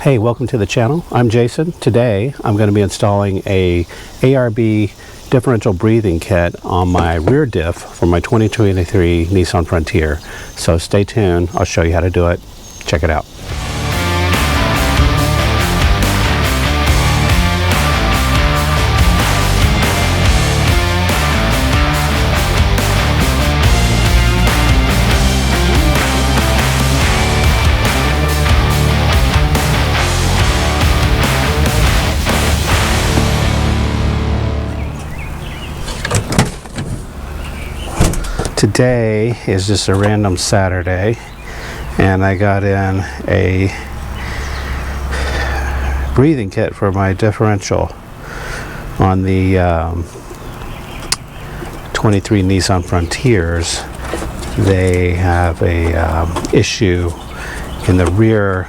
Hey, welcome to the channel. I'm Jason. Today I'm going to be installing a ARB differential breathing kit on my rear diff for my 2023 Nissan Frontier. So stay tuned. I'll show you how to do it. Check it out. Today is just a random Saturday, and I got in a breathing kit for my differential on the 23 Nissan Frontiers. They have a issue in the rear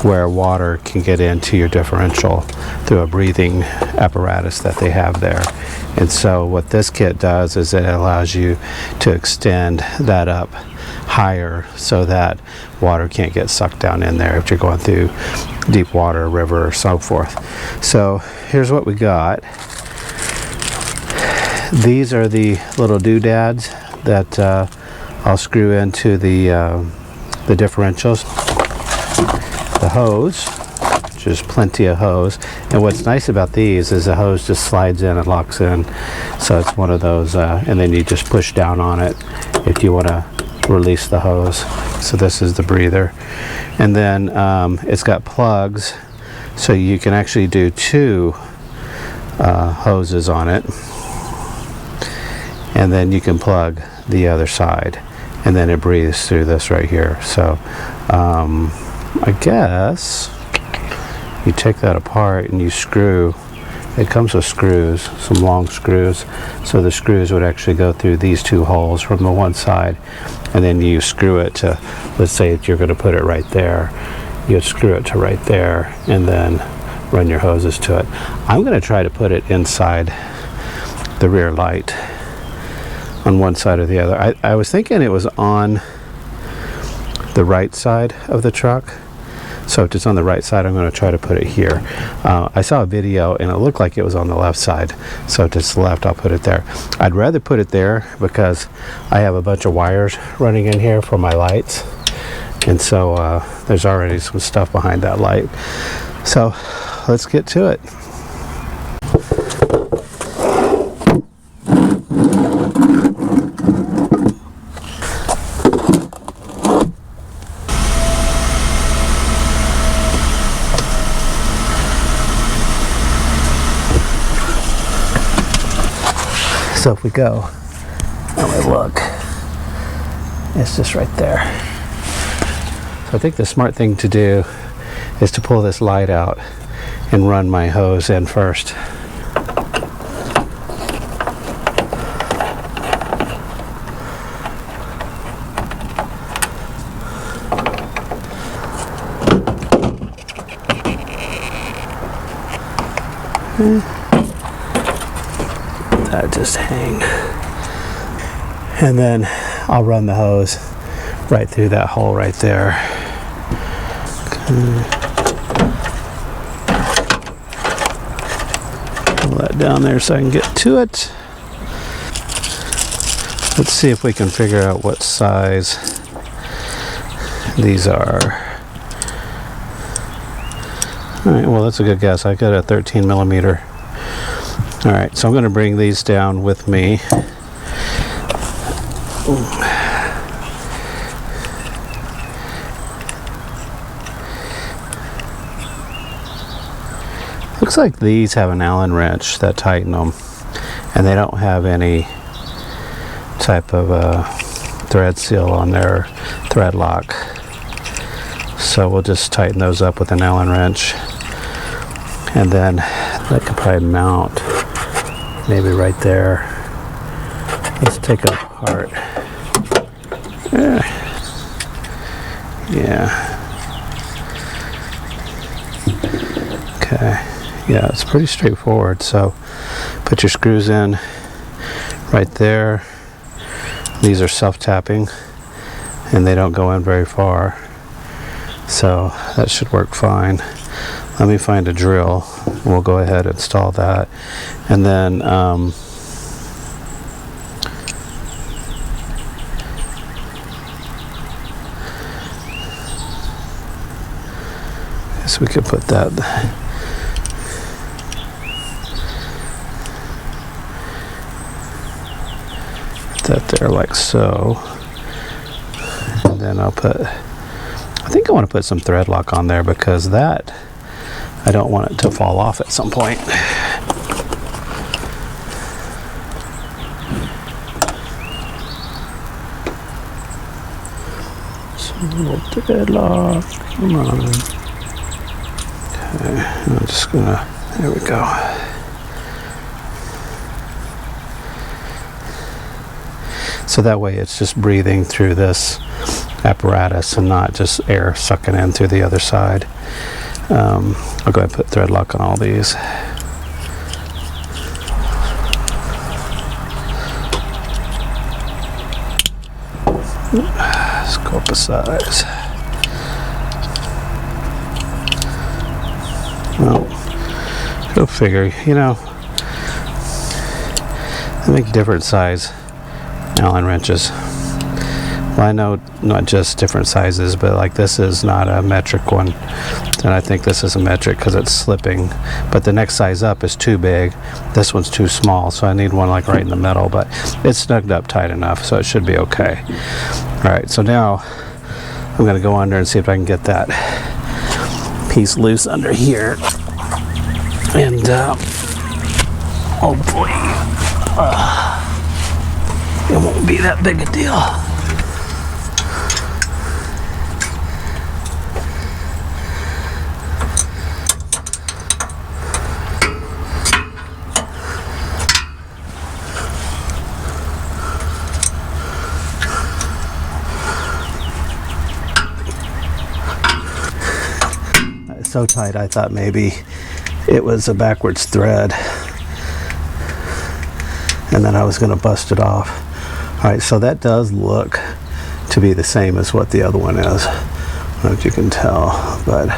where water can get into your differential through a breathing apparatus that they have there. And so what this kit does is it allows you to extend that up higher so that water can't get sucked down in there if you're going through deep water, river, or so forth. So here's what we got. These are the little doodads that I'll screw into the differentials. The hose, which is plenty of hose, and what's nice about these is the hose just slides in and locks in, so it's one of those and then you just push down on it if you want to release the hose. So this is the breather, and then it's got plugs so you can actually do two hoses on it, and then you can plug the other side and then it breathes through this right here. So I guess you take that apart and you screw. It comes with screws, some long screws, so the screws would actually go through these two holes from the one side, and then you screw it to, let's say that you're going to put it right there, you'd screw it to right there and then run your hoses to it. I'm going to try to put it inside the rear light on one side or the other. I was thinking it was on the right side of the truck, so if it's on the right side, I'm going to try to put it here. I saw a video and it looked like it was on the left side, so if it's left, I'll put it there. I'd rather put it there because I have a bunch of wires running in here for my lights, and so there's already some stuff behind that light. So let's get to it. So if we go and we look, it's just right there. So I think the smart thing to do is to pull this light out and run my hose in first. That just hang, and then I'll run the hose right through that hole right there. Pull that down there so I can get to it. Let's see if we can figure out what size these are. All right, well, that's a good guess. I got a 13 millimeter. All right, so I'm going to bring these down with me. Looks like these have an Allen wrench that tighten them, and they don't have any type of thread seal on their thread lock. So we'll just tighten those up with an Allen wrench, and then that could probably mount maybe right there. Let's take it apart. Yeah. Okay. Yeah, it's pretty straightforward. So put your screws in right there. These are self-tapping and they don't go in very far. So that should work fine. Let me find a drill. We'll go ahead and install that. And then so we could put that there like so. And then I think I want to put some thread lock on there because that I don't want it to fall off at some point. So a little thread lock, come on. Okay, I'm just gonna, there we go. So that way it's just breathing through this apparatus and not just air sucking in through the other side. I'll go ahead and put thread lock on all these. Scope a size. Well, go figure, you know, they make different size Allen wrenches. Well, I know not just different sizes, but like this is not a metric one, and I think this is a metric because it's slipping, but the next size up is too big. This one's too small, so I need one like right in the middle, but it's snugged up tight enough, so it should be okay. All right, so now I'm going to go under and see if I can get that piece loose under here, and oh boy, it won't be that big a deal. So tight I thought maybe it was a backwards thread and then I was going to bust it off. Alright, so that does look to be the same as what the other one is. I don't know if you can tell, but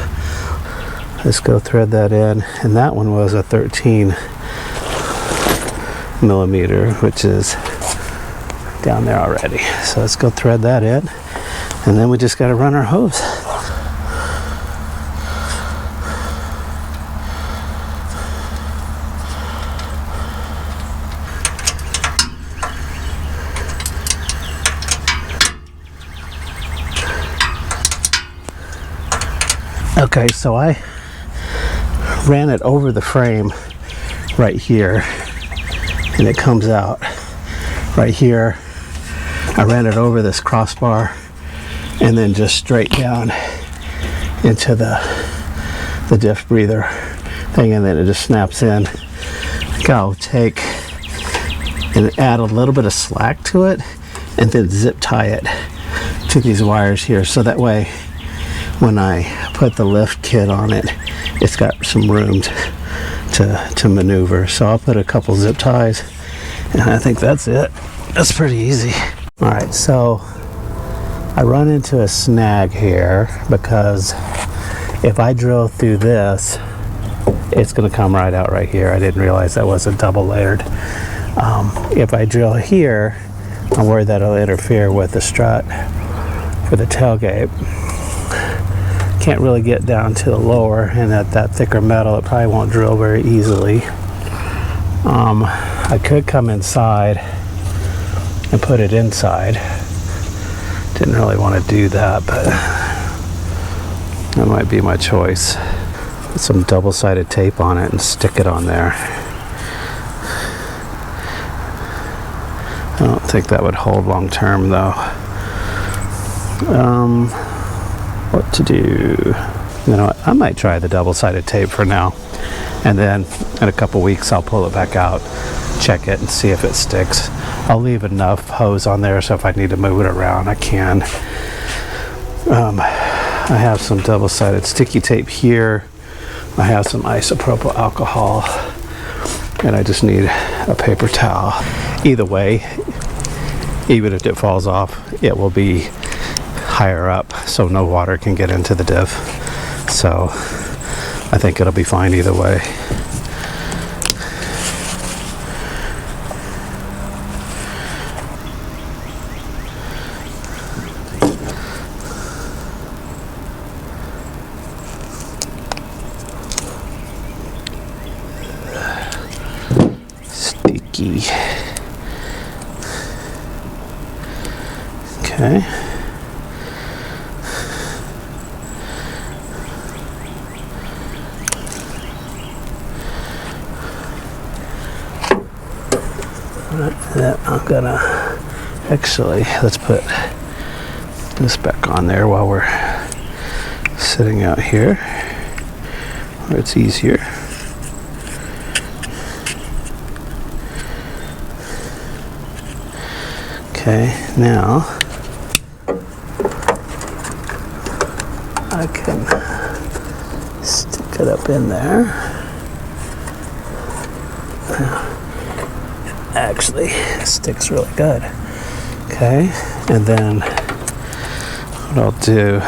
let's go thread that in, and that one was a 13 millimeter, which is down there already. So let's go thread that in, and then we just got to run our hose. Okay, so I ran it over the frame right here, and it comes out right here. I ran it over this crossbar and then just straight down into the diff breather thing, and then it just snaps in. I think I'll take and add a little bit of slack to it and then zip tie it to these wires here, so that way when I put the lift kit on it, it's got some room to maneuver. So I'll put a couple zip ties, and I think that's it. That's pretty easy. All right, so I run into a snag here because if I drill through this, it's going to come right out right here. I didn't realize that wasn't double layered. If I drill here, I'm worried that it'll interfere with the strut for the tailgate. Can't really get down to the lower, and at that thicker metal it probably won't drill very easily. I could come inside and put it inside. Didn't really want to do that, but that might be my choice. Put some double-sided tape on it and stick it on there. I don't think that would hold long term though. What to do? You know what? I might try the double-sided tape for now, and then in a couple weeks I'll pull it back out, check it, and see if it sticks. I'll leave enough hose on there so if I need to move it around I can. I have some double-sided sticky tape here. I have some isopropyl alcohol, and I just need a paper towel. Either way, even if it falls off, it will be higher up so no water can get into the diff. So I think it'll be fine either way. Sticky. Okay. That I'm gonna actually, let's put this back on there while we're sitting out here where it's easier. Okay, now I can stick it up in there. Actually, it sticks really good. Okay, and then what I'll do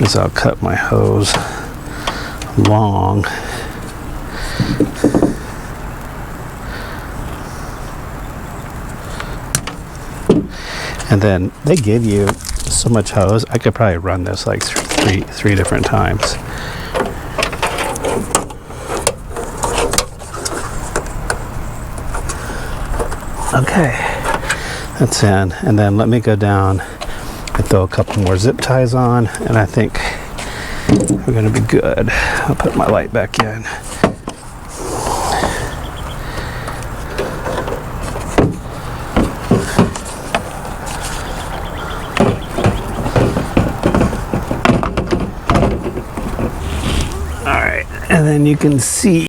is I'll cut my hose long. And then they give you so much hose, I could probably run this like three different times. Okay, that's in. And then let me go down and throw a couple more zip ties on, and I think we're gonna be good. I'll put my light back in. All right, and then you can see